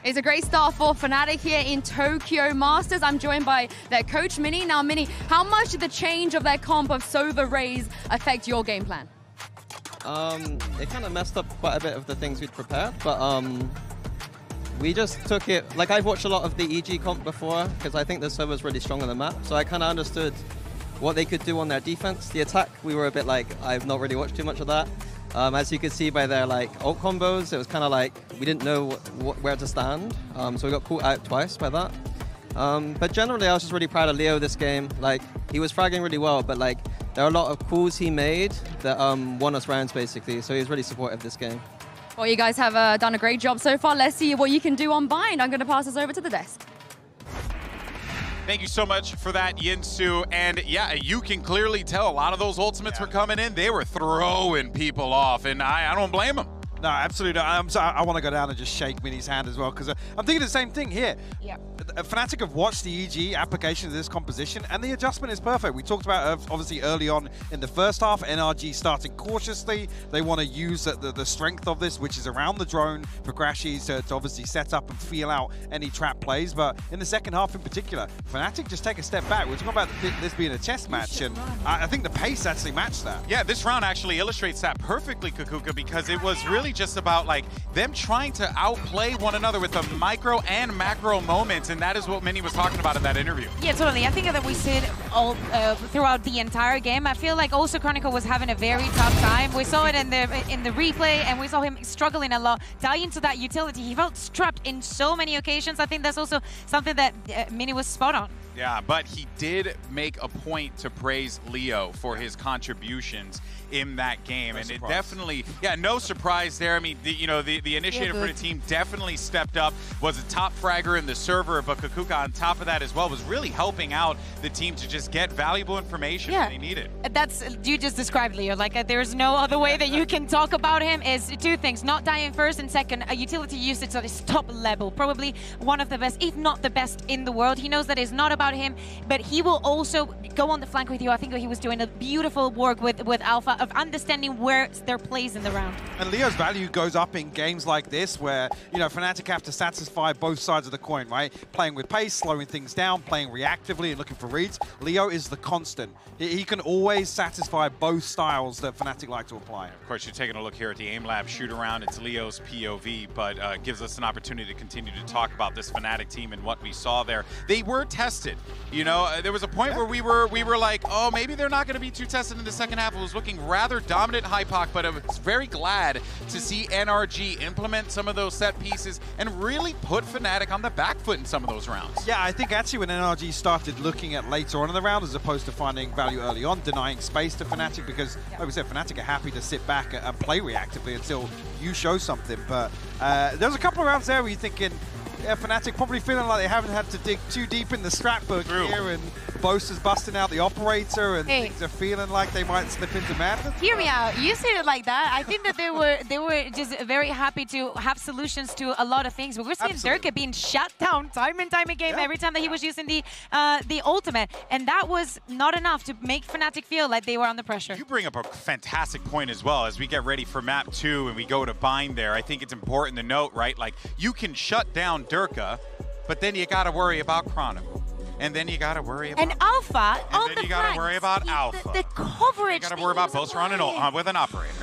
It's a great start for Fnatic here in Tokyo Masters. I'm joined by their coach, Mini. Now, Mini, how much did the change of their comp of Sova Raze affect your game plan? It kind of messed up quite a bit of the things we'd prepared, but we just took it, like I've watched a lot of the EG comp before, because I think the Sova's really strong on the map, so I kind of understood what they could do on their defense. The attack, we were a bit like, I've not really watched too much of that. As you could see by their ult combos, it was kind of like we didn't know where to stand, so we got caught out twice by that. But generally, I was just really proud of Leo this game. Like, he was fragging really well, but like there are a lot of calls he made that won us rounds basically. So he was really supportive this game. Well, you guys have done a great job so far. Let's see what you can do on Bind. I'm going to pass this over to the desk. Thank you so much for that, Yinsu. And yeah, you can clearly tell a lot of those ultimates were coming in. They were throwing people off, and I don't blame them. No, absolutely. I want to go down and just shake Mini's hand as well, because I'm thinking the same thing here. Yeah. Fnatic have watched the EG application of this composition, and the adjustment is perfect. We talked about, obviously, early on in the first half, NRG starting cautiously. They want to use the strength of this, which is around the drone for Crashies to obviously set up and feel out any trap plays. But in the second half in particular, Fnatic just take a step back. We're talking about this being a chess match, and I think the pace actually matched that. Yeah, this round actually illustrates that perfectly, Kakuka, because it was really just about like them trying to outplay one another with the micro and macro moments, and that is what Mini was talking about in that interview. Yeah, totally. I think that we see it all throughout the entire game. I feel like also Chronicle was having a very tough time. We saw it in the replay, and we saw him struggling a lot. Tie into that utility, he felt trapped in so many occasions. I think that's also something that Mini was spot on. Yeah, but he did make a point to praise Leo for his contributions in that game, and it definitely, no surprise there. I mean, the initiator for the team definitely stepped up, was a top fragger in the server, but Kakuka on top of that as well was really helping out the team to just get valuable information that they needed. That's, you just described Leo, like there's no other way that you can talk about him. Is two things: not dying first, and second, a utility usage that is top level, probably one of the best, if not the best in the world. He knows that it's not about him, but he will also go on the flank with you. I think he was doing a beautiful work with Alpha of understanding where their place in the round. And Leo's value goes up in games like this where, Fnatic have to satisfy both sides of the coin, right? Playing with pace, slowing things down, playing reactively and looking for reads. Leo is the constant. He can always satisfy both styles that Fnatic like to apply. Of course, you're taking a look here at the Aim Lab shoot around. It's Leo's POV, but gives us an opportunity to continue to talk about this Fnatic team and what we saw there. They were tested. There was a point where we were like, oh, maybe they're not going to be too tested in the second half. It was looking rather dominant Hypoc, but I was very glad to see NRG implement some of those set pieces and really put Fnatic on the back foot in some of those rounds. Yeah, I think actually when NRG started looking at later on in the round as opposed to finding value early on, denying space to Fnatic, because like we said, Fnatic are happy to sit back and play reactively until you show something. But there was a couple of rounds there where you're thinking, Fnatic probably feeling like they haven't had to dig too deep in the strat book here, and Bosa's busting out the operator, and things are feeling like they might slip into madness. Hear me out. You say it like that. I think that they were just very happy to have solutions to a lot of things. But we're seeing Durka being shut down time and time again every time that he was using the ultimate, and that was not enough to make Fnatic feel like they were under pressure. You bring up a fantastic point as well. As we get ready for map 2 and we go to Bind there, I think it's important to note, right? Like, you can shut down Durka, but then you got to worry about Chronicle. And then you got to worry about... And Alpha on the flanks. And then you got to worry about Alpha. The coverage... You got to worry about Bosa running with an operator.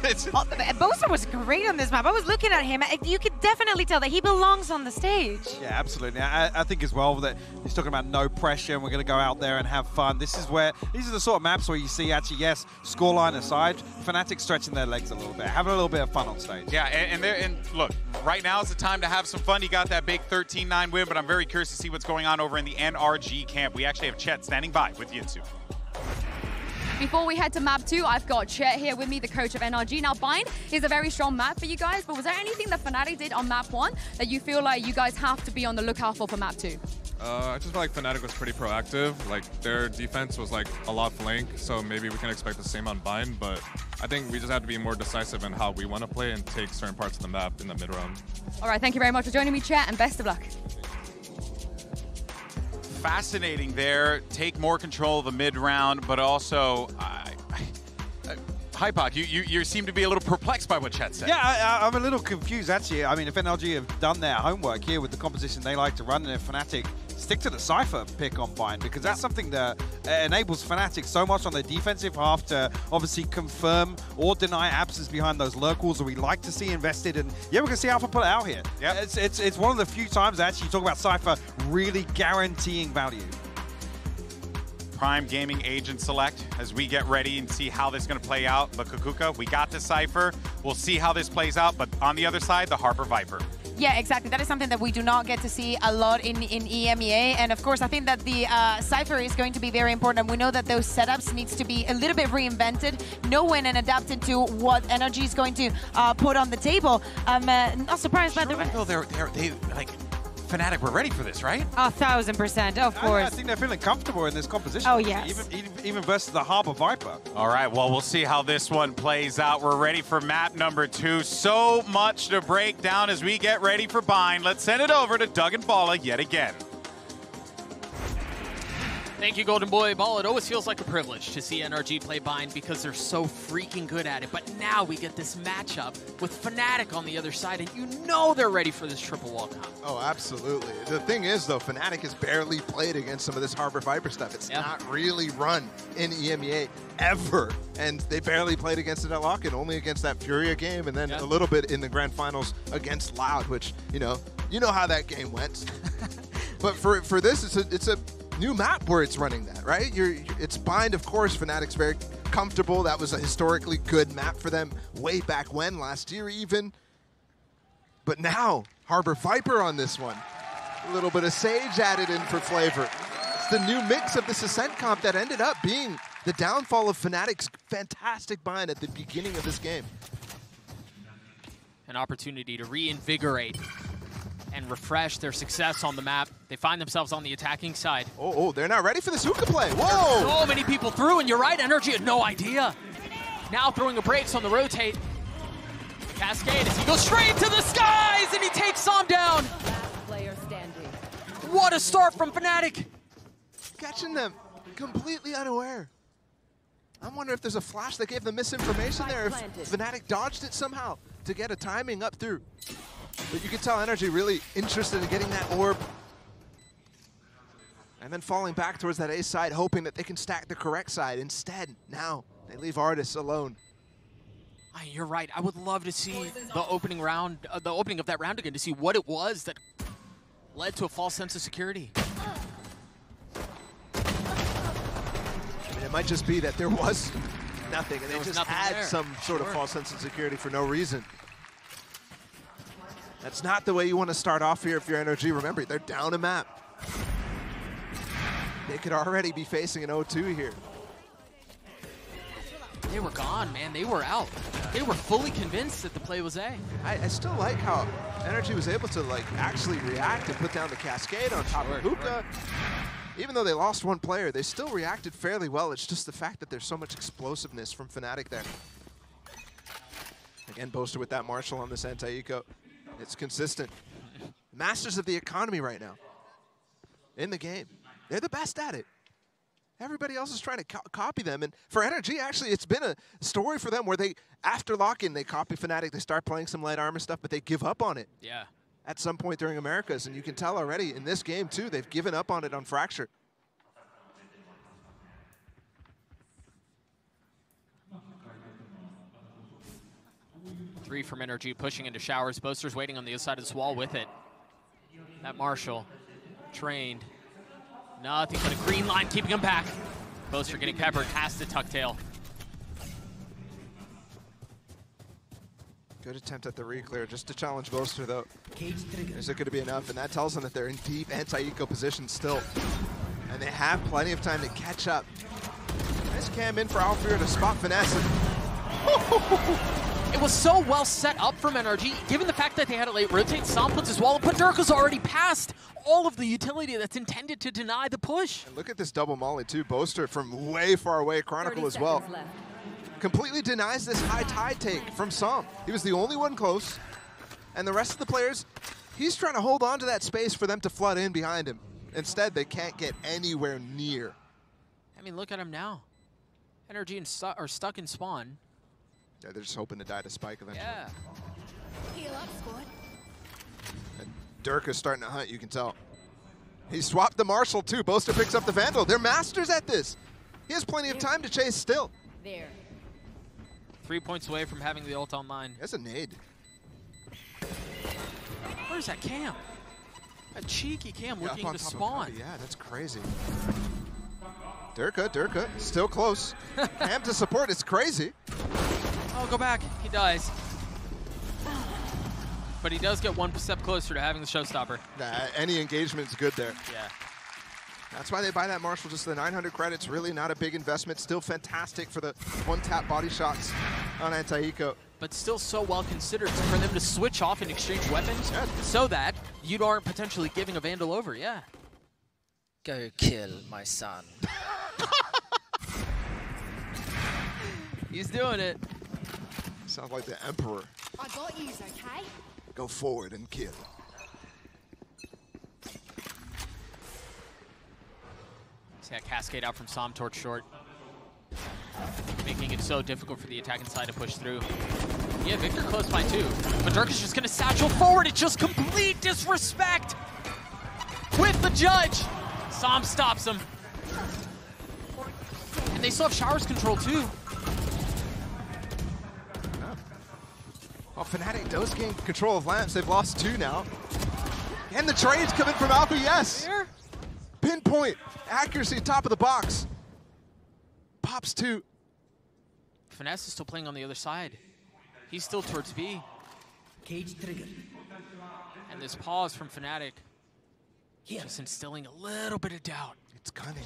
Bosa was great on this map. I was looking at him. You could definitely tell that he belongs on the stage. Yeah, absolutely. I think as well that he's talking about no pressure and we're going to go out there and have fun. These are the sort of maps where you see actually, yes, scoreline aside, Fnatic stretching their legs a little bit, having a little bit of fun on stage. Yeah, and look, right now is the time to have some fun. You got that big 13-9 win, but I'm very curious to see what's going on over in the NRG camp. We actually have Chet standing by with Yinsu. Before we head to map 2, I've got Chet here with me, the coach of NRG. Now, Bind is a very strong map for you guys, but was there anything that Fnatic did on map 1 that you feel like you guys have to be on the lookout for map 2? I just feel like Fnatic was pretty proactive. Like, their defense was like a lot flank, so maybe we can expect the same on Bind, but I think we just have to be more decisive in how we want to play and take certain parts of the map in the mid round. All right, thank you very much for joining me, Chet, and best of luck. Fascinating there. Take more control of the mid round, but also Hypoc, you seem to be a little perplexed by what Chet said. Yeah, I'm a little confused, actually. I mean, if NRG have done their homework here with the composition they like to run, and if Fnatic stick to the Cypher pick on Bind, because that's something that enables Fnatic so much on their defensive half to obviously confirm or deny absence behind those lurk walls that we like to see invested. And yeah, we're going to see Alpha put it out here. Yeah, it's one of the few times actually you talk about Cypher really guaranteeing value. Prime Gaming Agent Select as we get ready and see how this is going to play out. But Kakuka, we got the Cypher. We'll see how this plays out. But on the other side, the Harbor Viper. Yeah, exactly. That is something that we do not get to see a lot in EMEA. And of course, I think that the Cypher is going to be very important. And we know that those setups needs to be a little bit reinvented, known and adapted to what NRG is going to put on the table. I'm not surprised by the rest. They like Fnatic were ready for this, right? 1,000%, of course. I think they're feeling comfortable in this composition. Oh, yes. Even versus the Harbor Viper. All right, well, we'll see how this one plays out. We're ready for map number 2. So much to break down as we get ready for Bind. Let's send it over to Doug and Bala yet again. Thank you, Golden Boy Ball. It always feels like a privilege to see NRG play Bind because they're so freaking good at it. But now we get this matchup with Fnatic on the other side, and you know they're ready for this triple wall comp. Oh, absolutely. The thing is, though, Fnatic has barely played against some of this Harbor Viper stuff. It's not really run in EMEA ever, and they barely played against it at Lock-in, only against that Furia game, and then a little bit in the grand finals against Loud, which, you know how that game went. But for this, it's a new map where it's running that, right? It's Bind, of course. Fnatic's very comfortable. That was a historically good map for them way back when, last year even. But now, Harbor Viper on this one. A little bit of Sage added in for flavor. It's the new mix of this Ascent comp that ended up being the downfall of Fnatic's fantastic Bind at the beginning of this game. An opportunity to reinvigorate and refresh their success on the map. They find themselves on the attacking side. Oh, they're not ready for this hookah play. Whoa! So many people through, and you're right, NRG had no idea. Now throwing the brakes on the rotate. Cascade as he goes straight to the skies, and he takes Som down. Last player standing. What a start from Fnatic. Catching them completely unaware. I wonder if there's a flash that gave them misinformation there, if Fnatic dodged it somehow to get a timing up through. But you can tell NRG really interested in getting that orb. And then falling back towards that A side, hoping that they can stack the correct side. Instead, now, they leave Artis alone. You're right. I would love to see the opening round, the opening of that round again, to see what it was that led to a false sense of security. I mean, it might just be that there was nothing, and they just had some sort of false sense of security for no reason. That's not the way you want to start off here if you're NRG. Remember, they're down a map. They could already be facing an 0-2 here. They were gone, man. They were out. They were fully convinced that the play was A. I still like how NRG was able to actually react and put down the Cascade on top of Hookah. Even though they lost one player, they still reacted fairly well. It's just the fact that there's so much explosiveness from Fnatic there. Again, Boaster with that Marshall on this anti-eco. It's consistent. Masters of the economy right now in the game. They're the best at it. Everybody else is trying to copy them. And for NRG, actually, it's been a story for them where they, after lock-in, they copy Fnatic. They start playing some light armor stuff, but they give up on it. Yeah. At some point during Americas. And you can tell already in this game, too, they've given up on it on Fracture. Three from NRG pushing into showers. Boaster's waiting on the other side of this wall with it. That Marshall, trained. Nothing but a green line keeping him back. Boaster getting peppered, has to tuck tail. Good attempt at the re-clear, just to challenge Boaster, though. Is it going to be enough? And that tells them that they're in deep anti-eco position still. And they have plenty of time to catch up. Nice cam in for Alfredo to spot Finesse. It was so well set up from NRG, given the fact that they had a late rotate. Som puts his wall, but Dirk's already passed all of the utility that's intended to deny the push. And look at this double molly, too. Boaster from way far away, Chronicle as well. Completely denies this high tide take from Som. He was the only one close. And the rest of the players, he's trying to hold on to that space for them to flood in behind him. Instead, they can't get anywhere near. I mean, look at him now. NRG are stuck in spawn. Yeah, they're just hoping to die to Spike eventually. Yeah. Heal up, squad. And Dirk is starting to hunt, you can tell. He swapped the Marshall too. Boaster picks up the Vandal. They're masters at this. He has plenty of time to chase still. There. 3 points away from having the ult online. That's a nade. Where's that Cam? A cheeky Cam Yeah, looking up on to top of spawn. Cody. Yeah, that's crazy. Durka, still close. Cam to support, it's crazy. Oh, go back. He dies. But he does get one step closer to having the showstopper. Any engagement's good there. Yeah. That's why they buy that Marshall, just the 900 credits, really not a big investment. Still fantastic for the one-tap body shots on Anti-Eco. But still so well considered for them to switch off and exchange weapons so that you aren't potentially giving a Vandal over, yeah. Go kill my son. He's doing it. Sounds like the Emperor. I got yous, okay? Go forward and kill. See that cascade out from Som towards short. Making it so difficult for the attacking side to push through. Yeah, Victor close by too. But Dirk is just gonna satchel forward. It's just complete disrespect with the judge. Som stops him. And they still have Showers control too. Well, Fnatic does gain control of Lamps. They've lost 2 now. And the trade's coming from Alpha, yes. Here. Pinpoint, accuracy, top of the box. Pops 2. Finesse is still playing on the other side. He's still towards B. Cage trigger. And this pause from Fnatic just instilling a little bit of doubt. It's cunning.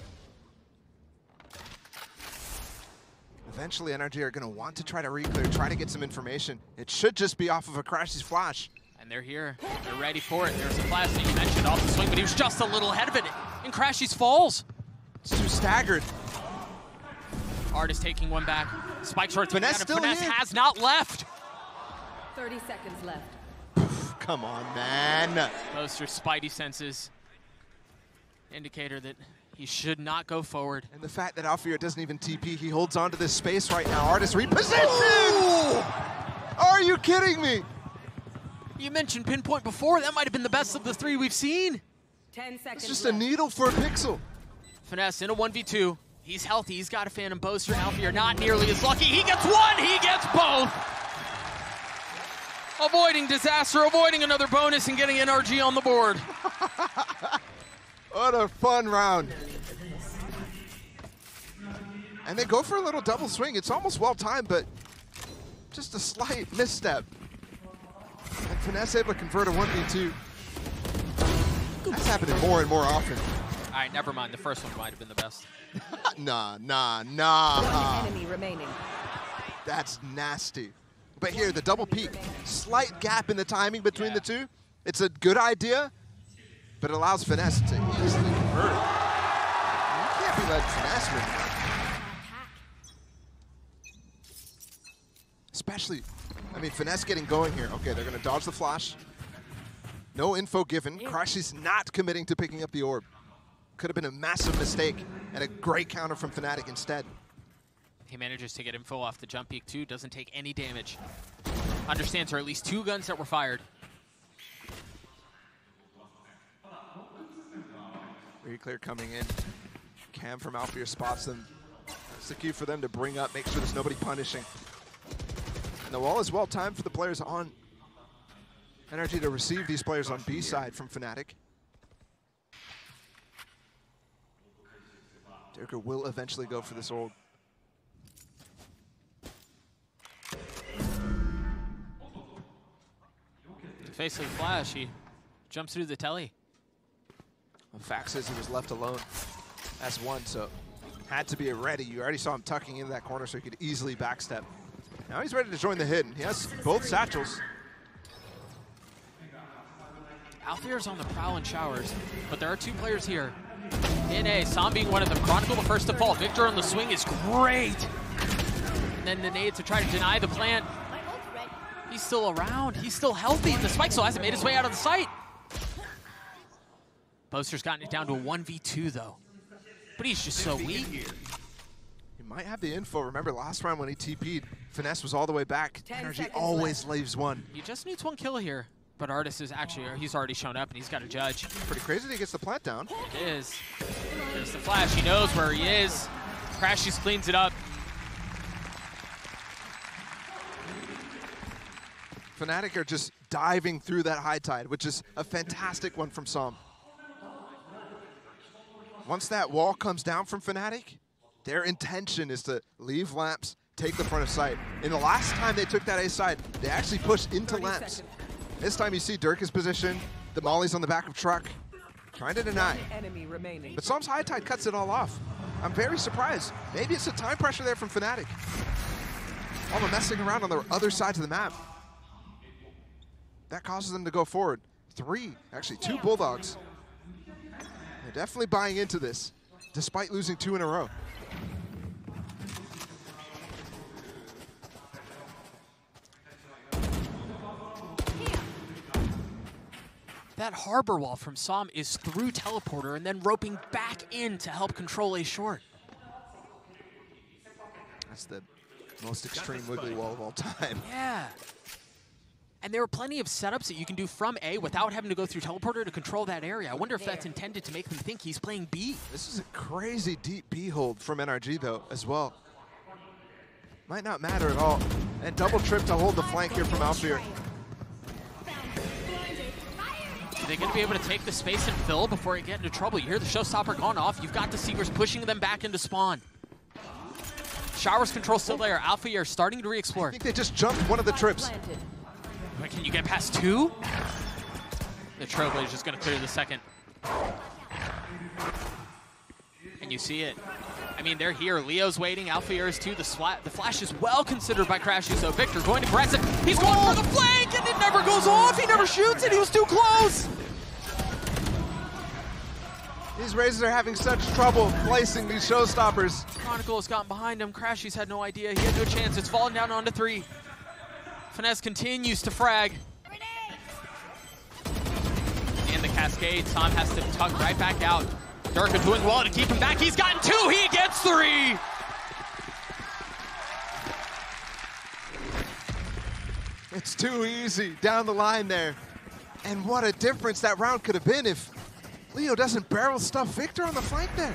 Eventually, NRG are going to want to try to re-clear, try to get some information. It should just be off of a Crashy's flash. And they're here. They're ready for it. There's a flash that you mentioned off the swing, but he was just a little ahead of it. And Crashy's falls. It's too staggered. Artist taking one back. Spike short to Finesse still Finesse here. has not left. 30 seconds left. Come on, man. Those are Spidey senses. Indicator that he should not go forward. And the fact that Alfir doesn't even TP, he holds on to this space right now. Artist repositioned! Are you kidding me? You mentioned Pinpoint before. That might have been the best of the 3 we've seen. 10 seconds It's just a needle for a pixel. Finesse in a 1v2. He's healthy. He's got a Phantom Boaster. Alfir not nearly as lucky. He gets one. He gets both. Avoiding disaster, avoiding another bonus, and getting NRG on the board. What a fun round. And they go for a little double swing. It's almost well timed, but just a slight misstep. And Finesse able to convert a 1v2. That's happening more and more often. All right, never mind. The first one might have been the best. Nah. One enemy remaining. That's nasty. But here, the double peak. Slight gap in the timing between the two. It's a good idea, but it allows Finesse to easily convert it. You can't be letting Finesse win. Especially, I mean, Finesse getting going here. Okay, they're going to dodge the flash. No info given. Crashy's not committing to picking up the orb. Could have been a massive mistake and a great counter from Fnatic instead. He manages to get info off the jump peak too, doesn't take any damage. Understands there are at least 2 guns that were fired. Reclear coming in. Cam from Alfir spots them. That's the key for them to bring up, make sure there's nobody punishing. And the wall is well timed for the players on NRG to receive these players on B side from Fnatic. Durka will eventually go for this ult. Face of the flash, he jumps through the telly. Well, Fact says he was left alone as one, so had to be ready. You already saw him tucking into that corner so he could easily backstep. Now he's ready to join the hidden. He has both satchels. Alfir's on the prowl and Showers, but there are 2 players here. In A, Som being one of them. Chronicle the first to fall. Victor on the swing is great. And then the nade to try to deny the plant. He's still around. He's still healthy. The spike still hasn't made his way out of the site. Boaster's gotten it down to a 1v2 though. But he's just so weak. He might have the info. Remember last round when he TP'd, Finesse was all the way back. NRG always leaves one. He just needs one kill here. But Artis is actually, he's already shown up and he's got a judge. Pretty crazy that he gets the plant down. It is. There's the flash. He knows where he is. Crashies cleans it up. Fnatic are just diving through that high tide, which is a fantastic one from Som. Once that wall comes down from Fnatic, their intention is to leave Lamps, take the front of sight. And the last time they took that A side, they actually pushed into Lamps. This time you see Derka's position, the molly's on the back of Truck, trying to deny. Enemy remaining. But Som's high tide cuts it all off. I'm very surprised. Maybe it's a time pressure there from Fnatic. All the messing around on the other sides of the map. That causes them to go forward. Two Bulldogs. They're definitely buying into this, despite losing 2 in a row. That harbor wall from Som is through teleporter and then roping back in to help control A short. That's the most extreme wiggly wall of all time. Yeah. And there are plenty of setups that you can do from A without having to go through teleporter to control that area. I wonder if that's intended to make them think he's playing B. This is a crazy deep B hold from NRG though, as well. Might not matter at all. And double trip to hold the flank here from Alfear. Are they going to be able to take the space and fill before they get into trouble? You hear the showstopper going off. You've got the Seekers pushing them back into spawn. Showers control still there. Alfear starting to re-explore. I think they just jumped one of the trips. Wait, can you get past 2? The Trailblazer is going to clear the second. And you see it. I mean, they're here. Leo's waiting. Alfear is too. The flash is well considered by Crashy, so Victor going aggressive. He's going for the flank, and it never goes off. He never shoots it. He was too close. These Razors are having such trouble placing these showstoppers. Chronicle has gotten behind him. Crashy's had no idea. He had no chance. It's falling down onto 3. Finesse continues to frag. And the cascade. Tom has to tug right back out. Derka doing well to keep him back. He's gotten 2. He gets 3. It's too easy down the line there. And what a difference that round could have been if Leo doesn't barrel stuff Victor on the flank there.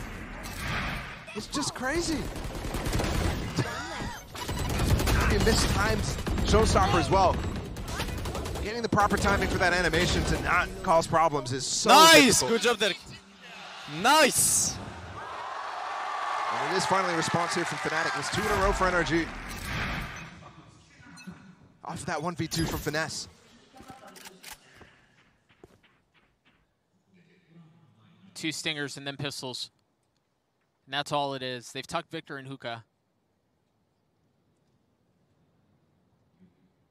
It's just crazy. He mistimed showstopper as well. Getting the proper timing for that animation to not cause problems is so difficult. Good job, Derek. Nice! And it is finally a response here from Fnatic. It's 2 in a row for NRG. Off that 1v2 from Finesse. Two stingers and then pistols. And that's all it is. They've tucked Victor and Hookah.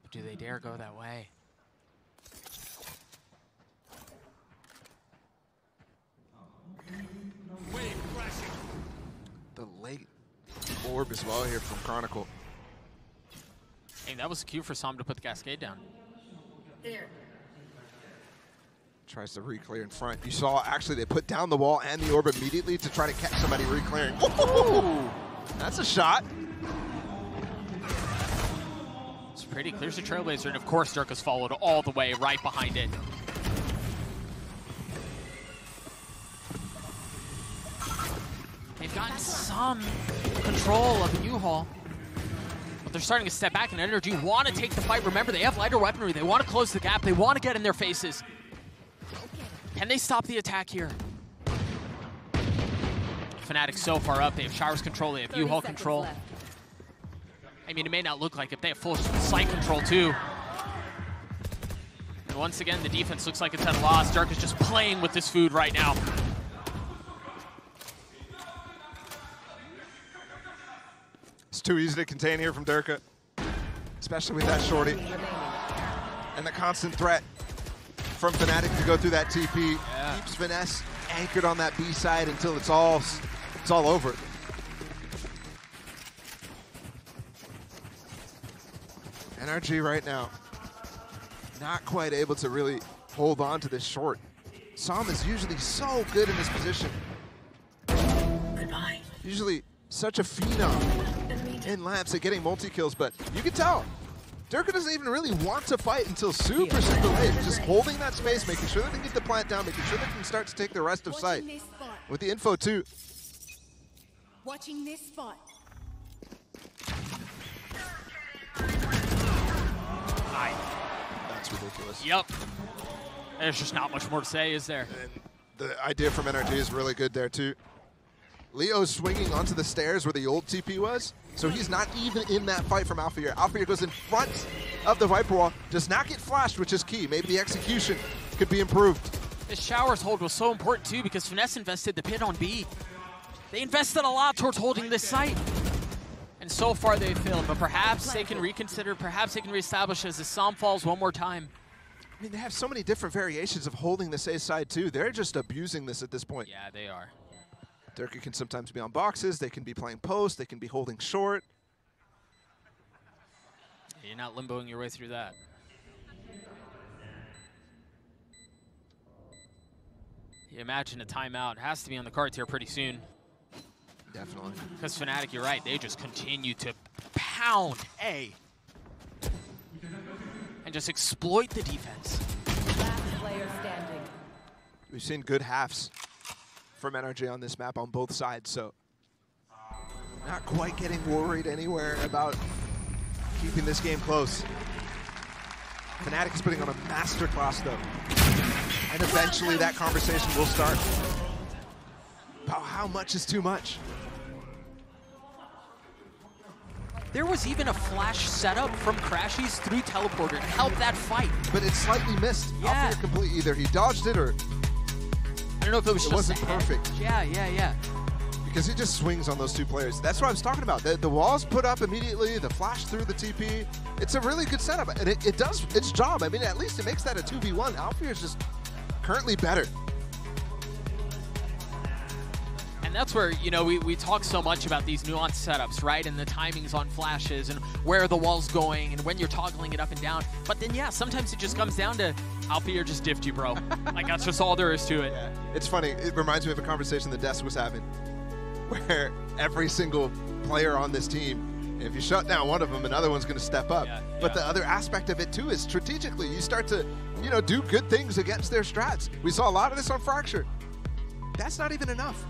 But do they dare go that way? The late orb as well here from Chronicle. Hey, that was a cue for Som to put the cascade down. There. Tries to re-clear in front. You saw actually they put down the wall and the orb immediately to try to catch somebody re-clearing. Ooh, that's a shot. It's pretty. Clears the Trailblazer, and of course Derka's followed all the way right behind it. They've gotten some control of the U-Haul. But they're starting to step back, and NRG want to take the fight. Remember, they have lighter weaponry. They want to close the gap. They want to get in their faces. Can they stop the attack here? Fnatic so far up. They have Showers control. They have U-Haul control. Left. I mean, it may not look like it. They have full sight control, too. And once again, the defense looks like it's at a loss. Dirk is just playing with this food right now. It's too easy to contain here from Derka, especially with that shorty. And the constant threat from Fnatic to go through that TP keeps Finesse anchored on that B side until it's all over. NRG right now, not quite able to really hold on to this short. Som is usually so good in this position. Goodbye. Usually such a phenom in labs at getting multi-kills, but you can tell Durka doesn't even really want to fight until super late. Just holding that space, making sure that they get the plant down, making sure they can start to take the rest of site. With the info too. Watching this spot. That's ridiculous. Yep. There's just not much more to say, is there? And the idea from NRG is really good there too. Leo's swinging onto the stairs where the old TP was, so he's not even in that fight from Alphair. Alphair goes in front of the Viper Wall, does not get flashed, which is key. Maybe the execution could be improved. This Showers hold was so important too because Finesse invested the pit on B. They invested a lot towards holding this site. And so far they've failed, but perhaps they can reconsider, perhaps they can reestablish as the Psalm falls one more time. I mean, they have so many different variations of holding this A side too. They're just abusing this at this point. Yeah, they are. Durka can sometimes be on boxes, they can be playing post, they can be holding short. You're not limboing your way through that. You imagine a timeout. It has to be on the cards here pretty soon. Definitely. Because Fnatic, you're right, they just continue to pound A. And just exploit the defense. Last player standing. We've seen good halves from NRG on this map on both sides, so not quite getting worried anywhere about keeping this game close. Fnatic is putting on a masterclass though, and eventually that conversation will start about how much is too much. There was even a flash setup from Crashies through Teleporter to help that fight. But it slightly missed. Yeah. Alphair completely, either he dodged it or I don't know if it was just wasn't perfect. Yeah. Because he just swings on those two players. That's what I was talking about. The wall's put up immediately, the flash through the TP. It's a really good setup, and it does its job. I mean, at least it makes that a 2v1. Alphair is just currently better. And that's where, you know, we talk so much about these nuanced setups, right? And the timings on flashes and where the wall's going and when you're toggling it up and down. But then, yeah, sometimes it just comes down to Alphair just diffed you, bro. Like, that's just all there is to it. Yeah. It's funny. It reminds me of a conversation the Desk was having where every single player on this team, if you shut down one of them, another one's going to step up. But the other aspect of it, too, is strategically. You start to, you know, do good things against their strats. We saw a lot of this on Fracture. That's not even enough.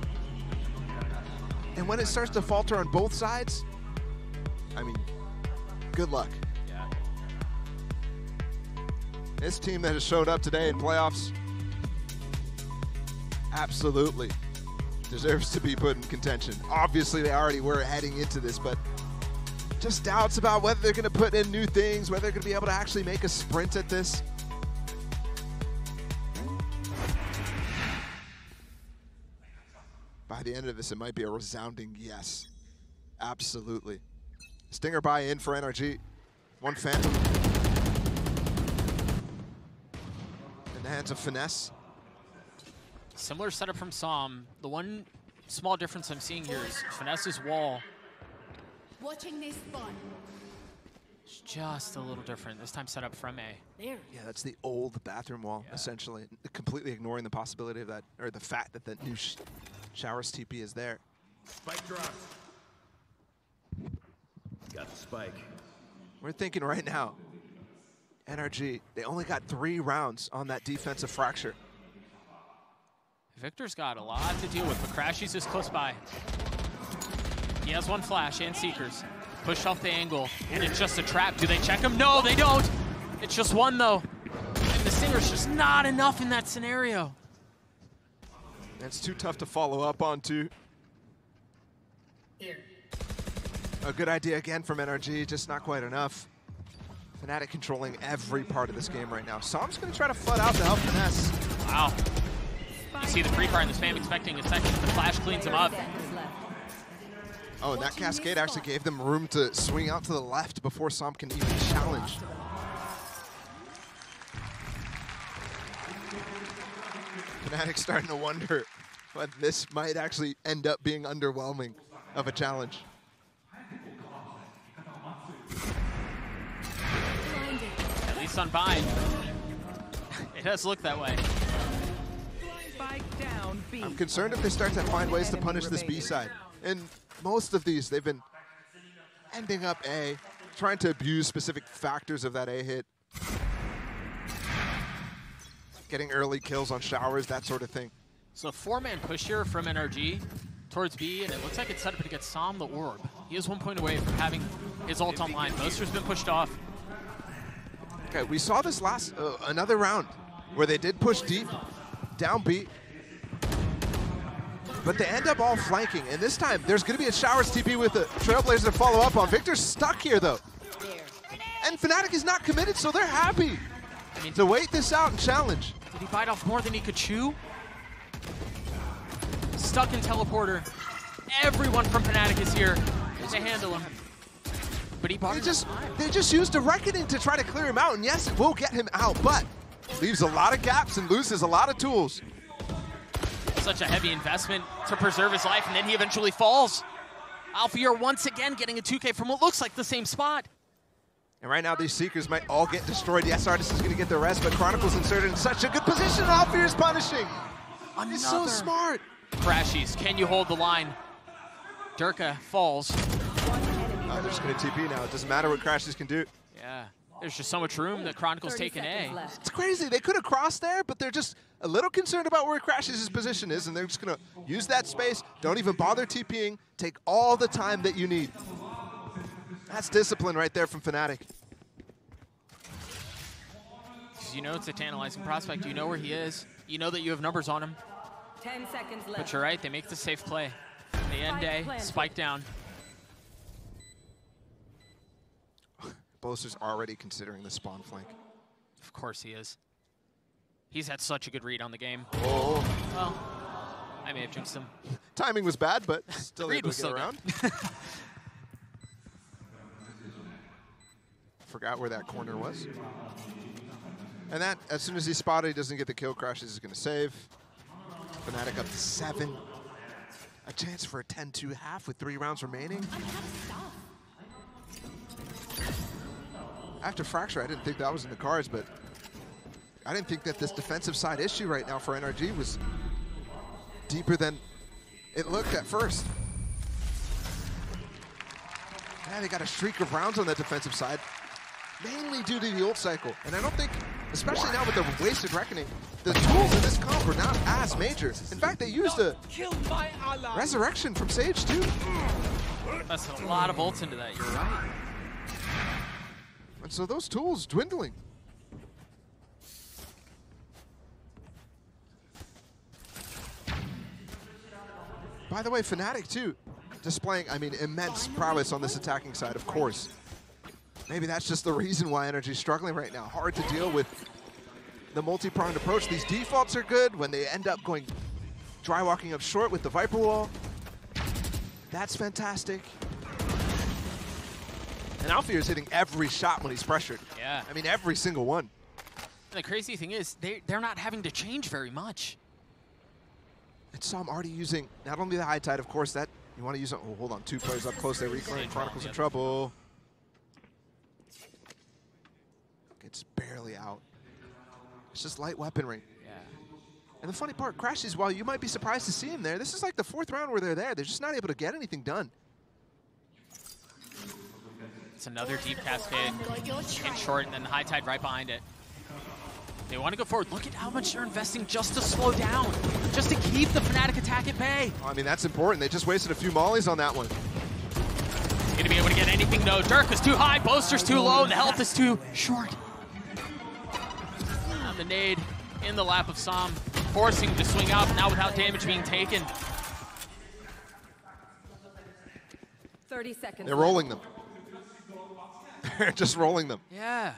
And when it starts to falter on both sides, I mean, good luck. Yeah. This team that has showed up today in playoffs absolutely deserves to be put in contention. Obviously, they already were heading into this, but just doubts about whether they're going to put in new things, whether they're going to be able to actually make a sprint at this. By the end of this, it might be a resounding yes. Absolutely. Stinger buy in for NRG. One Phantom. In the hands of Finesse. Similar setup from Psalm. The one small difference I'm seeing here is Finesse's wall. Watching this spot. It's just a little different. This time set up from A. There. Yeah, that's the old bathroom wall, essentially. Completely ignoring the possibility of that, or the fact that the new Showers TP is there. Spike dropped. Got the spike. We're thinking right now, NRG, they only got 3 rounds on that defensive Fracture. Victor's got a lot to deal with, but Crashies is close by. He has one flash and Seekers. Push off the angle, and it's just a trap. Do they check him? No, they don't. It's just one, though. And the Stinger's just not enough in that scenario. That's too tough to follow up on, too. Here. A good idea again from NRG, just not quite enough. Fnatic controlling every part of this game right now. Psalm's going to try to flood out to help Finesse. Wow. You see the pre-fire in the spam expecting a second. The flash cleans him up. Oh, and that cascade actually gave them room to swing out to the left before Psalm can even challenge. Fnatic starting to wonder, but this might actually end up being underwhelming of a challenge. At least on Bind. It does look that way. Spike down B. I'm concerned if they start to find ways to punish this B side. in most of these, they've been ending up A, trying to abuse specific factors of that A hit. Getting early kills on showers, that sort of thing. So a 4-man push here from NRG towards B, and it looks like it's set up to get Sam the Orb. He is 1 point away from having his ult online. Boaster's been pushed off. Okay, we saw this last, another round where they did push deep, down B, but they end up all flanking, and this time there's going to be a Showers TP with the Trailblazer to follow up on. Victor's stuck here, though. And Fnatic is not committed, so they're happy to wait this out and challenge. Did he bite off more than he could chew? Stuck in teleporter. Everyone from Fnatic is here to handle him. But he bought they just used a Reckoning to try to clear him out, and yes, it will get him out, but leaves a lot of gaps and loses a lot of tools. Such a heavy investment to preserve his life, and then he eventually falls. Alfier once again getting a 2K from what looks like the same spot. And right now, these Seekers might all get destroyed. Yes, Artist is going to get the rest, but Chronicles inserted in such a good position. Alfier is punishing. He's so smart. Crashies, can you hold the line? Durka falls. They're just going to TP now. It doesn't matter what Crashies can do. Yeah, there's just so much room that Chronicles taking A. It's crazy. They could have crossed there, but they're just a little concerned about where Crashies' position is, and they're just going to use that space. Don't even bother TPing. Take all the time that you need. That's discipline right there from Fnatic. You know it's a tantalizing prospect. You know where he is. You know that you have numbers on him. 10 seconds left. But you're right, they make the safe play. They end A, spike down. Boaster's already considering the spawn flank. Of course he is. He's had such a good read on the game. Oh. Well, I may have jinxed him. Timing was bad, but still read able was to get so around. Forgot where that corner was. And that, as soon as he spotted, he doesn't get the kill. Crashies is going to save. Fnatic up to 7. A chance for a 10-2 half with 3 rounds remaining. After Fracture, I didn't think that was in the cards, but I didn't think that this defensive side issue right now for NRG was deeper than it looked at first. Yeah, they got a streak of rounds on that defensive side, mainly due to the ult cycle. And I don't think, especially now with the wasted Reckoning, the tools in this comp are not as major. In fact, they used a Resurrection from Sage too. That's a lot of ults into that, you're right. And so those tools dwindling. By the way, Fnatic too, displaying, I mean, immense prowess on this attacking side, of course. Maybe that's just the reason why NRG's struggling right now. Hard to deal with the multi-pronged approach. These defaults are good when they end up going dry walking up short with the Viper Wall. That's fantastic. And Alfier is hitting every shot when he's pressured. Yeah. I mean, every single one. And the crazy thing is, they're not having to change very much. And so I'm already using not only the high tide, of course, that you want to use. Oh, hold on, 2 players up close. They reclaim. Chronicles in trouble. Gets barely out. It's just light weaponry. Yeah. And the funny part, Crashies, while you might be surprised to see him there, this is like the 4th round where they're there. They're just not able to get anything done. It's another deep cascade in short, and then the high tide right behind it. They want to go forward. Look at how much they're investing just to slow down, just to keep the Fnatic attack at bay. I mean, that's important. They just wasted a few mollies on that one. He's going to be able to get anything, though. Dirk is too high, Boaster's too low, the health is too short. And the nade in the lap of Sam, forcing him to swing out, now without damage being taken. 30 seconds. They're rolling them. They're just rolling them. Yeah.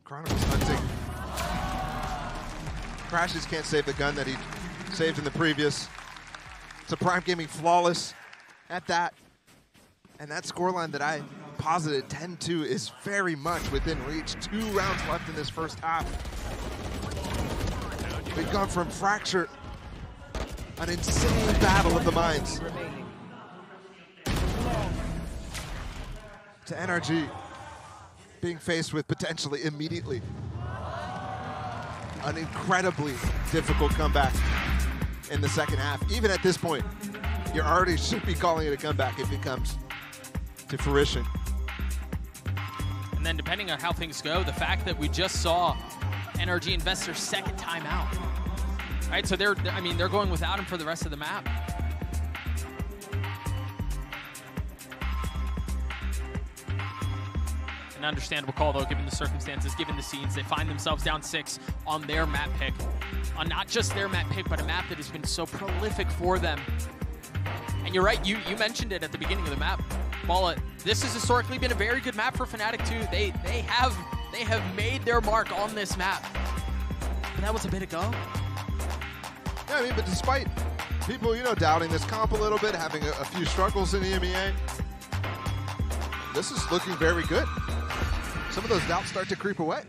Chronicles hunting. Crashies can't save the gun that he saved in the previous. It's a Prime Gaming flawless at that. And that scoreline that I posited, 10-2, is very much within reach. 2 rounds left in this first half. We've gone from Fracture, an insane battle of the minds, to NRG being faced with potentially immediately an incredibly difficult comeback in the second half. Even at this point, you already should be calling it a comeback if it comes to fruition. And then depending on how things go, the fact that we just saw NRG invest their second timeout. Right, so they're going without him for the rest of the map. An understandable call though, given the circumstances, given the scenes. They find themselves down 6 on their map pick. On not just their map pick, but a map that has been so prolific for them. And you're right, you mentioned it at the beginning of the map, Balla. This has historically been a very good map for Fnatic too. They have made their mark on this map. But that was a bit ago. Yeah, I mean, but despite people, doubting this comp a little bit, having a few struggles in EMEA, this is looking very good. Some of those doubts start to creep away.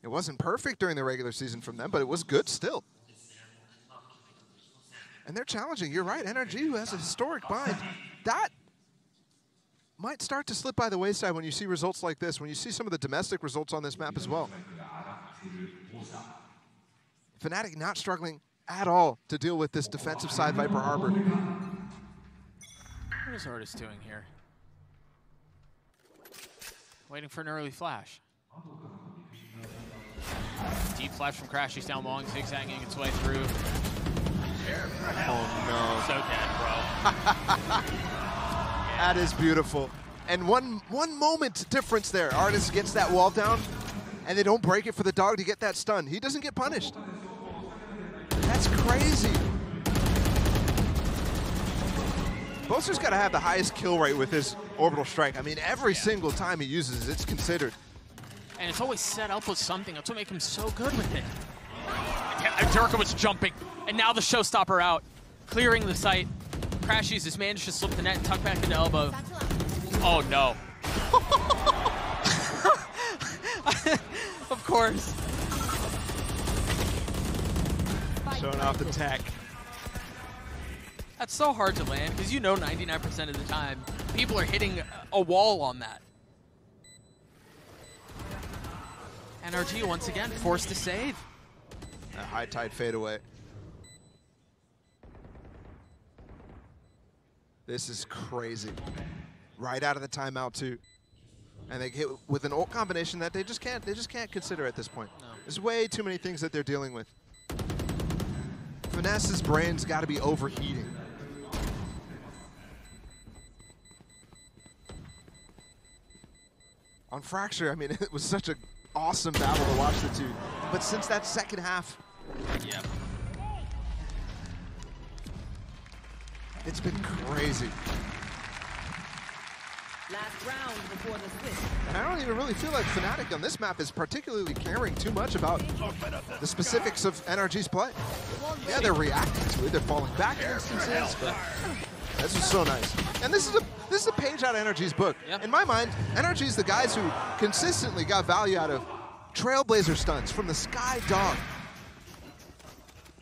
It wasn't perfect during the regular season from them, but it was good still. And they're challenging. You're right, NRG, who has a historic bind, that might start to slip by the wayside when you see results like this, when you see some of the domestic results on this map as well. Fnatic not struggling at all to deal with this defensive side Viper Harbor. What is Artis doing here? Waiting for an early flash. Deep flash from Crash. He's down long, zigzagging its way through. Oh no. So dead, bro. That is beautiful. And one moment difference there. Artis gets that wall down, and they don't break it for the dog to get that stun. He doesn't get punished. That's crazy. Boaster's got to have the highest kill rate with his orbital strike. I mean, every single time he uses it, it's considered. And it's always set up with something. That's what makes him so good with it. Durka was jumping, and now the showstopper out, clearing the site. Crashies has managed to slip the net and tuck back into elbow. Oh no. Of course. Showing off the tech. That's so hard to land, because 99% of the time, people are hitting a wall on that. NRG once again forced to save. A high tide fadeaway. This is crazy. Right out of the timeout too. And they hit with an ult combination that they just can't consider at this point. No. There's way too many things that they're dealing with. Finesse's brain's got to be overheating. On Fracture, I mean, it was such an awesome battle to watch the two. But since that second half, yep, it's been crazy. Last round before the switch. And I don't even really feel like Fnatic on this map is particularly caring too much about the specifics of NRG's play. Yeah, they're reacting to it. They're falling back in instances, but this was so nice. And this is a page out of NRG's book. Yep. In my mind, NRG's the guys who consistently got value out of Trailblazer stunts from the Sky Dog.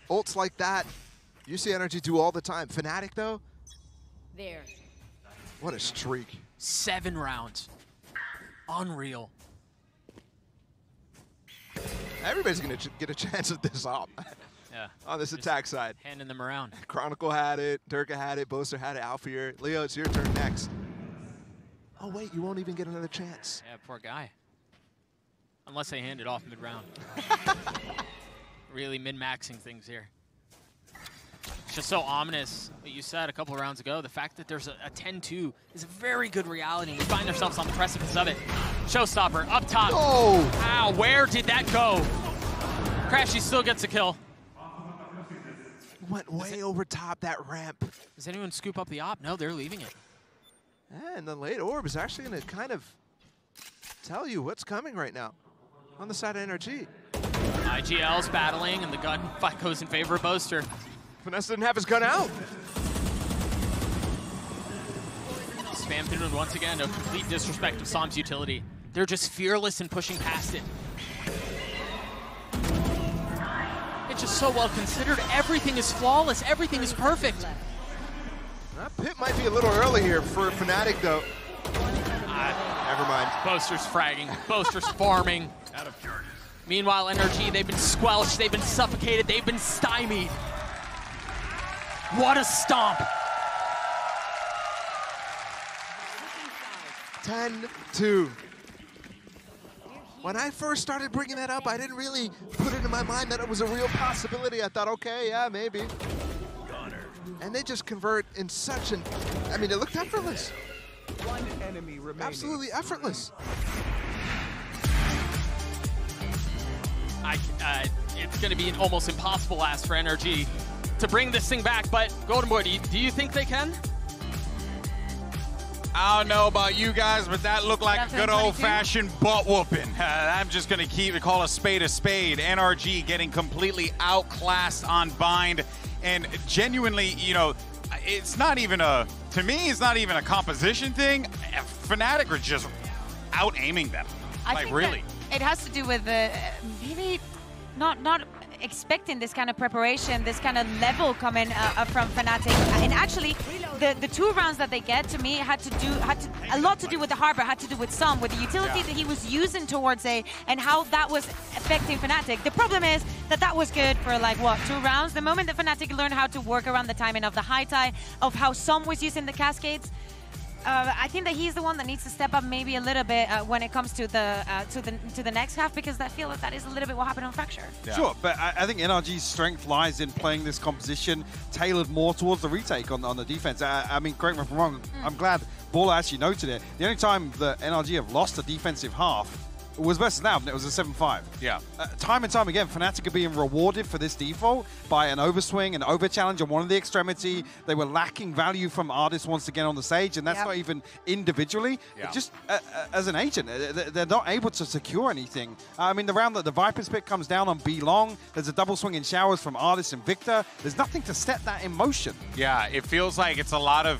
Ults like that, you see NRG do all the time. Fnatic, though, there. What a streak. 7 rounds. Unreal. Everybody's going to get a chance at this op. Yeah. On this attack side. Handing them around. Chronicle had it, Durka had it, Boaster had it, Alfier. Leo, it's your turn next. Oh, wait, you won't even get another chance. Yeah, poor guy. Unless they hand it off mid-round. Really min-maxing things here. It's just so ominous what you said a couple of rounds ago. The fact that there's a 10-2 is a very good reality. We find ourselves on the precipice of it. Showstopper up top. Oh! Wow, where did that go? Crashy still gets a kill. Went way over top that ramp. Does anyone scoop up the op? No, they're leaving it. And the late orb is actually going to kind of tell you what's coming right now on the side of NRG. IGL's battling, and the gun fight goes in favor of Boaster. Finesse didn't have his gun out. Spam through once again, a complete disrespect of Psalm's utility. They're just fearless in pushing past it. It's just so well considered. Everything is flawless. Everything is perfect. That pit might be a little early here for Fnatic, though. Never mind. Boaster's fragging. Boaster's farming. Out of charges. Meanwhile, NRG, they've been squelched, they've been suffocated, they've been stymied. What a stomp. 10-2. When I first started bringing that up, I didn't really put it in my mind that it was a real possibility. I thought, okay, yeah, maybe. And they just convert in such an, I mean, it looked effortless. One enemy remaining. Absolutely effortless. It's going to be an almost impossible ask for NRG to bring this thing back, but Golden Boy, do you think they can? I don't know about you guys, but that looked like a good old-fashioned butt whooping. I'm just going to call a spade a spade. NRG getting completely outclassed on Bind. And genuinely, you know, it's not even a, to me, it's not even a composition thing. Fnatic are just out-aiming them. I think really. It has to do with maybe not expecting this kind of preparation, this kind of level coming from Fnatic. And actually, the 2 rounds that they get, to me, had a lot to do with the Harbor, had to do with Som, with the utility that he was using towards A, and how that was affecting Fnatic. The problem is that was good for, like, what, 2 rounds? The moment that Fnatic learned how to work around the timing of the high tie, of how Som was using the cascades, I think that he's the one that needs to step up maybe a little bit when it comes to the next half, because I feel that is a little bit what happened on Fracture. Yeah. Sure, but I think NRG's strength lies in playing this composition tailored more towards the retake on the defense. I mean, correct me if I'm wrong, I'm glad Baller actually noted it. The only time that NRG have lost a defensive half was versus Loud, and it was a 7-5. Yeah. Time and time again, Fnatic are being rewarded for this default by an overswing, an over-challenge on one of the extremity. They were lacking value from Artist once again on the Sage, and that's not even individually. Yeah. Just as an agent, they're not able to secure anything. I mean, the round that the Viper's pick comes down on B Long, there's a double swing in showers from Artist and Victor. There's nothing to set that in motion. Yeah, it feels like it's a lot of,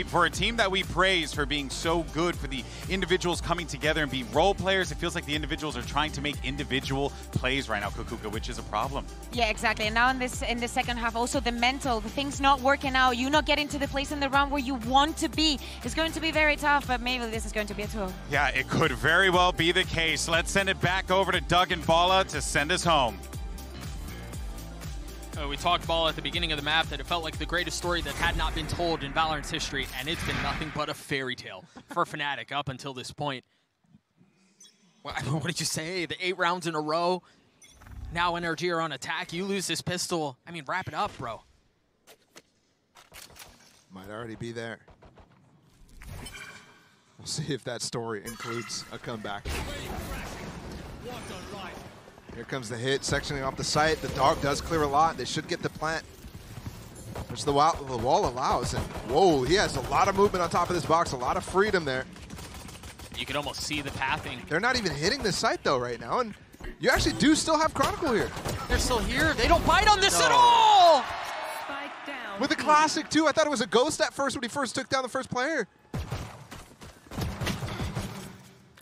for a team that we praise for being so good, for the individuals coming together and being role players, it feels like the individuals are trying to make individual plays right now, Kukuka, which is a problem. Yeah, exactly. And now in the second half, also the mental, the things not working out, you not getting to the place in the round where you want to be, is going to be very tough, but maybe this is going to be a tool. Yeah, it could very well be the case. Let's send it back over to Doug and Balla to send us home. We talked, Ball, at the beginning of the map that it felt like the greatest story that had not been told in Valorant's history, and it's been nothing but a fairy tale for Fnatic up until this point. What did you say? The 8 rounds in a row. Now NRG are on attack. You lose this pistol. I mean, wrap it up, bro. Might already be there. We'll see if that story includes a comeback. Here comes the hit, sectioning off the site. The dog does clear a lot. They should get the plant, which the wall allows. And whoa, he has a lot of movement on top of this box, a lot of freedom there. You can almost see the pathing. They're not even hitting this site though right now, and you actually do still have Chronicle here. They're still here. They don't bite on this at all. With a classic too. I thought it was a ghost at first when he first took down the first player.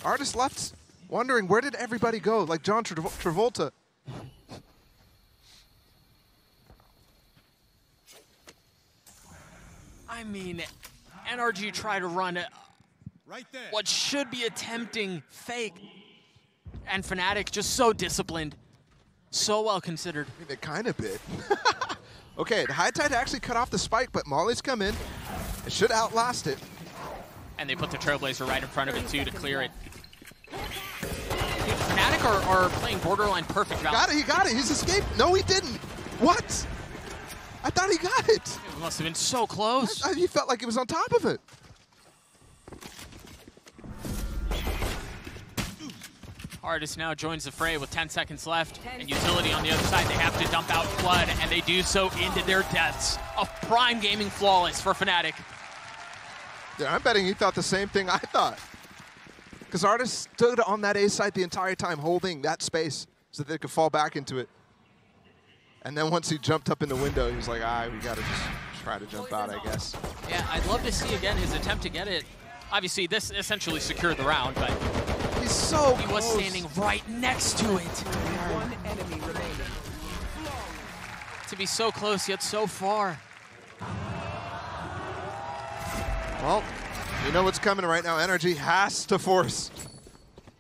Artist left wondering, where did everybody go? Like John Travolta. I mean, NRG tried to run what should be a tempting fake. And Fnatic just so disciplined, so well considered. I mean, they kind of bit. Okay, the High Tide actually cut off the spike, but Molly's come in. It should outlast it. And they put the Trailblazer right in front of it too to clear it. Dude, Fnatic are playing borderline perfect value. He got it. He's escaped. No, he didn't. What? I thought he got it. It must have been so close. He felt like he was on top of it. Artist now joins the fray with 10 seconds left, and Utility on the other side. They have to dump out Flood, and they do so into their deaths. A prime gaming flawless for Fnatic. Yeah, I'm betting he thought the same thing I thought. Because Artist stood on that A site the entire time, holding that space so that they could fall back into it. And then once he jumped up in the window, he was like, we got to just try to jump out, I guess. Yeah, I'd love to see, again, his attempt to get it. Obviously, this essentially secured the round, but he's so he was standing right next to it. One enemy remaining. To be so close, yet so far. Well, you know what's coming right now. NRG has to force.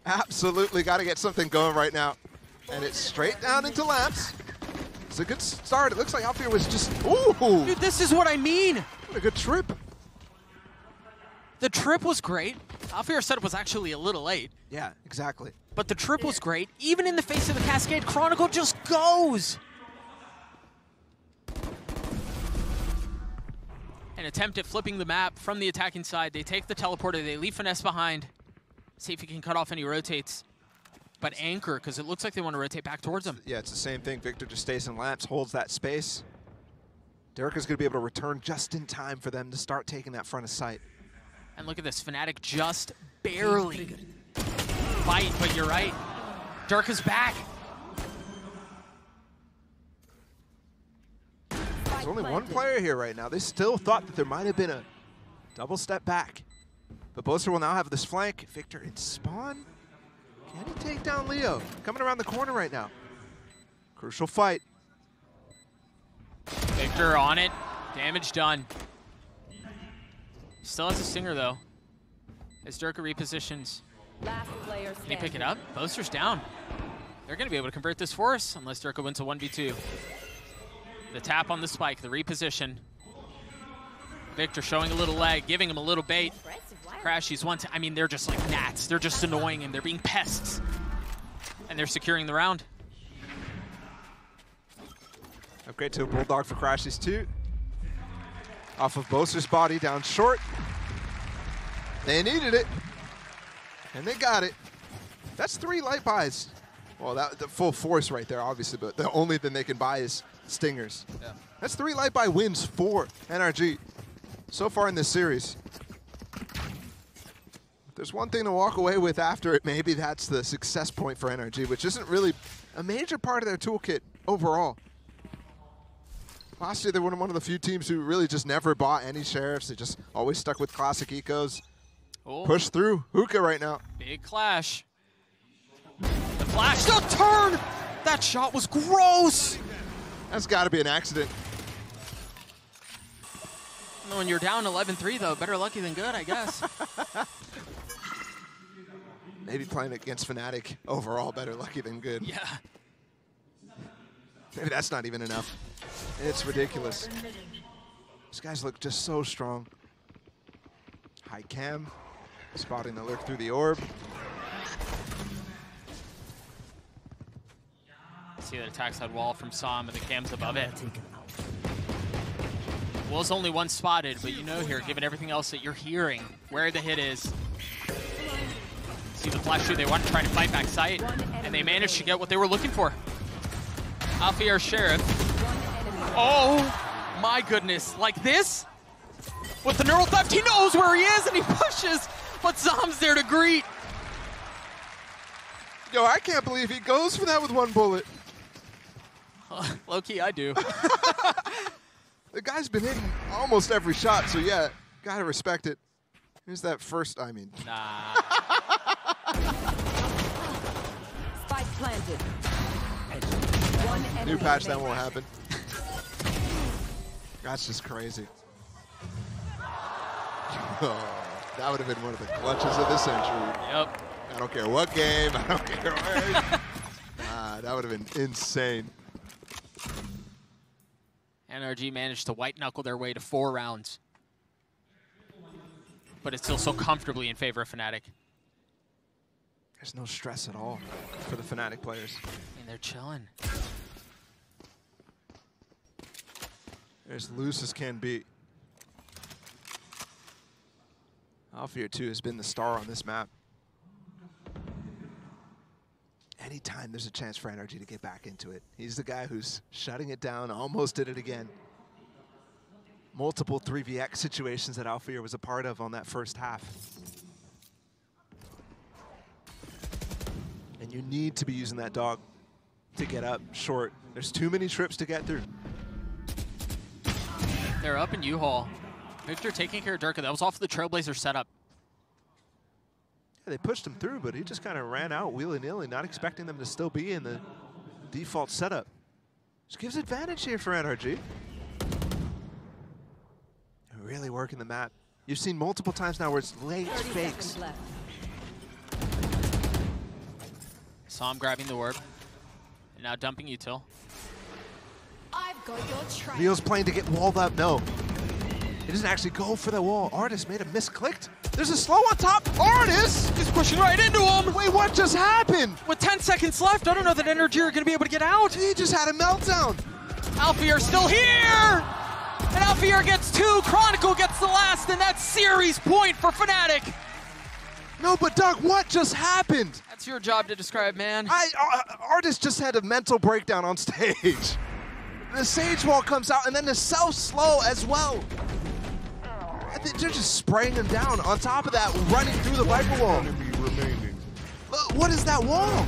Absolutely got to get something going right now. And it's straight down into Lamps. It's a good start. It looks like Alfir was just, ooh! Dude, this is what I mean. What a good trip. The trip was great. Alfir's setup was actually a little late. Yeah, exactly. But the trip was great. Even in the face of the Cascade, Chronicle just goes. An attempt at flipping the map from the attacking side. They take the teleporter, they leave Finesse behind. See if he can cut off any rotates. But anchor, because it looks like they want to rotate back towards him. Yeah, it's the same thing. Victor just stays in Lamps, holds that space. Derek is going to be able to return just in time for them to start taking that front of sight. And look at this, Fnatic just barely fight, but you're right. Dirk is back. There's only one player here right now. They still thought that there might have been a double step back. But Boaster will now have this flank. Victor in spawn. Can he take down Leo? Coming around the corner right now. Crucial fight. Victor on it. Damage done. Still has a Stinger, though. As Durka repositions. Last player Can he pick it up? Boaster's down. They're going to be able to convert this for us, unless Durka wins a 1v2. The tap on the spike, the reposition. Victor showing a little leg, giving him a little bait. Crashies one I mean, they're just like gnats. They're just annoying him. They're being pests. And they're securing the round. Upgrade to a Bulldog for Crashies too. Off of Boaster's body, down short. They needed it. And they got it. That's 3 light buys. Well, that the full force right there, obviously, but the only thing they can buy is Stingers. Yeah. That's 3 light buy wins for NRG so far in this series. If there's one thing to walk away with after it, maybe that's the success point for NRG, which isn't really a major part of their toolkit overall. Last year, they were one of the few teams who really just never bought any Sheriffs. They just always stuck with classic ecos. Oh. Push through Hookah right now. Big clash. The flash, the turn! That shot was gross! That's got to be an accident. When you're down 11-3, though, better lucky than good, I guess. Maybe playing against Fnatic overall, better lucky than good. Yeah. Maybe that's not even enough. It's ridiculous. These guys look just so strong. High cam, spotting the lurk through the orb. See that attack side wall from Sam, and the cam's above it. Will's only one spotted, but you know here, given everything else that you're hearing, where the hit is. See the flash shoot, they want to try to fight back sight, and they managed to get what they were looking for. Alfir Sheriff. Oh my goodness, like this? With the neural theft, he knows where he is and he pushes, but Zam's there to greet. Yo, I can't believe he goes for that with 1 bullet. Low-key, I do. The guy's been hitting almost every shot, so yeah, gotta respect it. Here's that first, I mean. Nah. Spike planted. New patch, that won't happen. That's just crazy. Oh, that would have been one of the clutches of the century. Yep. I don't care what game, I don't care where. That would have been insane. NRG managed to white-knuckle their way to 4 rounds. But it's still so comfortably in favor of Fnatic. There's no stress at all for the Fnatic players. And they're chilling. They're as loose as can be. Alfir, too, has been the star on this map. Anytime there's a chance for NRG to get back into it, he's the guy who's shutting it down, almost did it again. Multiple 3vx situations that Alfir was a part of on that first half. And you need to be using that dog to get up short. There's too many trips to get through. They're up in U-Haul. Victor taking care of Durka. That was off the Trailblazer setup. Yeah, they pushed him through, but he just kind of ran out willy-nilly, not expecting them to still be in the default setup. Which gives advantage here for NRG. They're really working the map. You've seen multiple times now where it's late fakes. Sam grabbing the orb. Now dumping util. I've got your trail. Leo's playing to get walled up. No. He doesn't actually go for the wall. Artis made a misclicked. There's a slow on top. Artis! He's pushing right into him. Wait, what just happened? With 10 seconds left, I don't know that NRG are going to be able to get out. He just had a meltdown. Alfier still here! And Alfier gets 2, Chronicle gets the last, and that's series point for Fnatic. No, but Doug, what just happened? That's your job to describe, man. Artis just had a mental breakdown on stage. The Sage Wall comes out, and then the Self Slow as well. They're just spraying him down. On top of that, running through the Viper Wall. Look, what is that wall?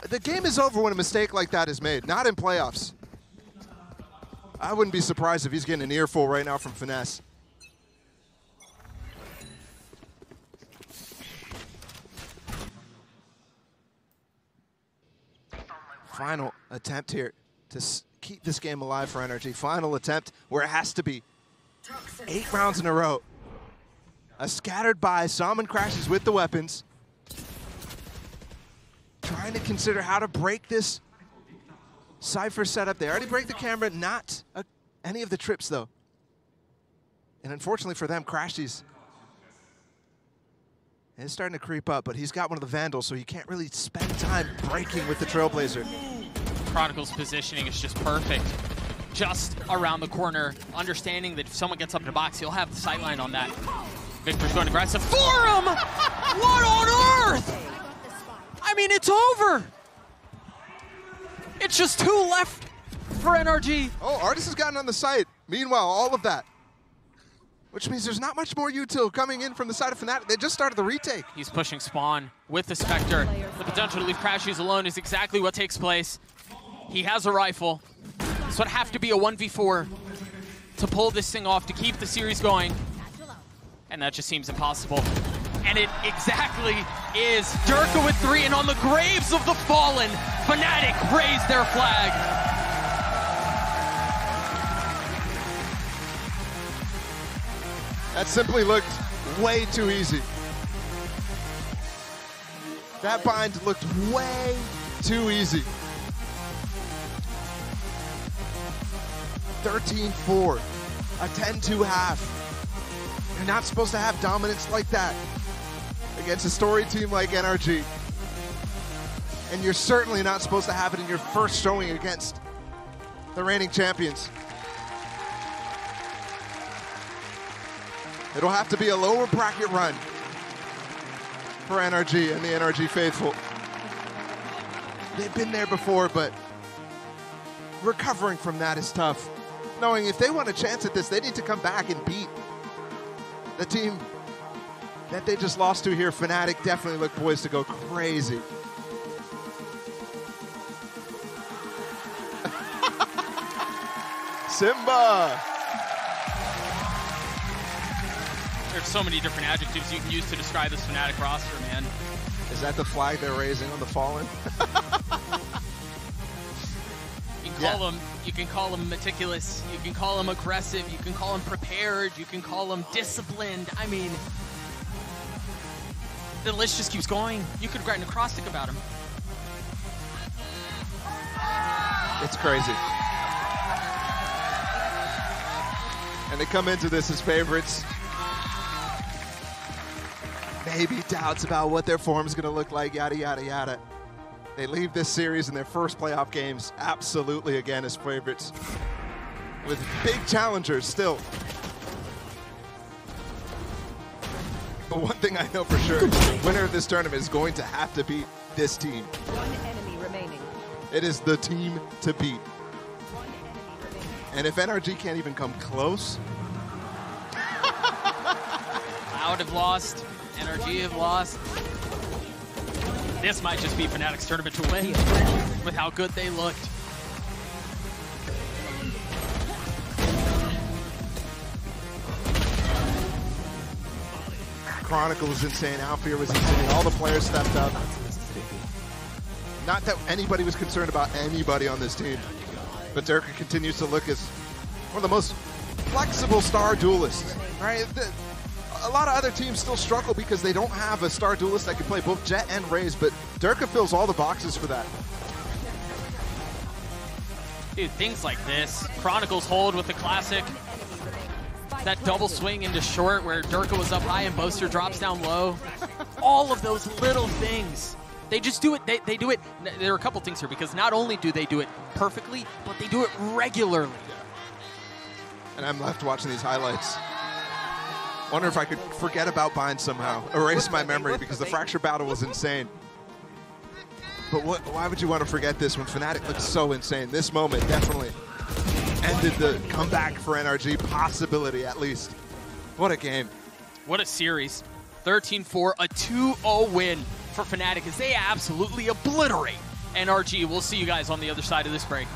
The game is over when a mistake like that is made, not in playoffs. I wouldn't be surprised if he's getting an earful right now from Finesse. Final attempt here to keep this game alive for NRG. Final attempt where it has to be. 8 rounds in a row. A scattered by, Salmon crashes with the weapons. Trying to consider how to break this Cypher setup. They already break the camera, not any of the trips though. And unfortunately for them, Crashies is starting to creep up, but he's got one of the Vandals, so he can't really spend time breaking with the Trailblazer. Chronicle's positioning is just perfect. Just around the corner, understanding that if someone gets up in the box, he'll have the sightline on that. Victor's going aggressive for him! What on earth? I mean, it's over. It's just 2 left for NRG. Oh, Artis has gotten on the site. Meanwhile, all of that. Which means there's not much more util coming in from the side of Fnatic. They just started the retake. He's pushing Spawn with the Spectre. The potential to leave Crashies alone is exactly what takes place. He has a rifle, so it'd have to be a 1v4 to pull this thing off, to keep the series going. And that just seems impossible. And it exactly is. Durka with 3, and on the graves of the fallen, Fnatic raise their flag. That simply looked way too easy. That bind looked way too easy. 13-4, a 10-2 half. You're not supposed to have dominance like that against a story team like NRG. And you're certainly not supposed to have it in your first showing against the reigning champions. It'll have to be a lower bracket run for NRG and the NRG faithful. They've been there before, but recovering from that is tough. Knowing if they want a chance at this, they need to come back and beat the team that they just lost to here. Fnatic definitely look poised to go crazy. Simba! There's so many different adjectives you can use to describe this Fnatic roster, man. Is that the flag they're raising on the Fallen? You can call them meticulous, you can call them aggressive, you can call them prepared, you can call them disciplined. I mean, the list just keeps going. You could write an acrostic about them. It's crazy. And they come into this as favorites. Maybe doubts about what their form's gonna look like, yada, yada, yada. They leave this series in their first playoff games absolutely again as favorites, with big challengers still. But one thing I know for sure, the winner of this tournament is going to have to beat this team. One enemy remaining. It is the team to beat. And if NRG can't even come close. Cloud have lost, NRG have lost. This might just be Fnatic's tournament to win with how good they looked. Chronicle was insane, Alfier was insane, all the players stepped up. Not that anybody was concerned about anybody on this team, but Durka continues to look as one of the most flexible star duelists, right? a lot of other teams still struggle because they don't have a star duelist that can play both Jett and Raze, but Durka fills all the boxes for that. Dude, things like this. Chronicles hold with the classic. That double swing into short where Durka was up high and Boaster drops down low. All of those little things. They just do it. They do it. There are a couple things here because not only do they do it perfectly, but they do it regularly. And I'm left watching these highlights. Wonder if I could forget about Bind somehow. Erase my memory because the Fracture battle was insane. But why would you want to forget this when Fnatic looks so insane? This moment definitely ended the comeback for NRG possibility, at least. What a game. What a series. 13-4, a 2-0 win for Fnatic as they absolutely obliterate NRG. We'll see you guys on the other side of this break.